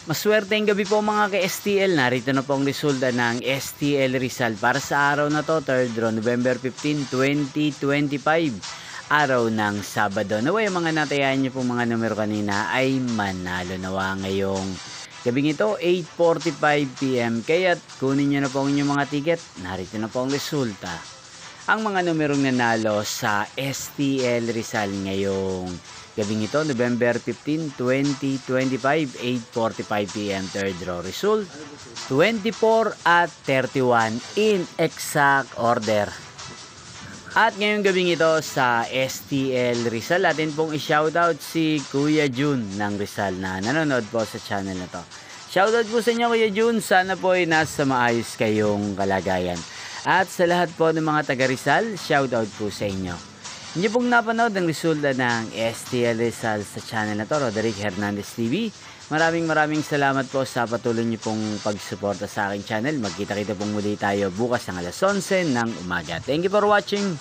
Maswerteng gabi po mga ka-STL. Narito na po ang resulta ng STL Rizal para sa araw na to, 3rd draw, November 15, 2025. Araw ng Sabado. Naway ang mga natayan niyo pong mga numero kanina ay manalo nawa ngayong gabing ito, 8:45 PM. Kaya't kunin niyo na po ang inyong mga ticket. Narito na po ang resulta. Ang mga numerong nanalo sa STL Rizal ngayong gabing ito, November 15, 2025, 8:45 PM, 3rd draw. Result, 24 at 31 in exact order. At ngayong gabing ito sa STL Rizal, atin pong i-shoutout si Kuya Jun ng Rizal na nanonood po sa channel na to. Shoutout po sa inyo Kuya Jun, sana po ay nasa maayos kayong kalagayan. At sa lahat po ng mga taga Rizal, shoutout po sa inyo. Hindi pong napanood ang resulta ng STL Rizal sa channel na to, Roderick Hernandez TV. Maraming salamat po sa patuloy niyo pong pagsuporta sa aking channel. Magkita-kita pong muli tayo bukas ng alas 11 ng umaga. Thank you for watching.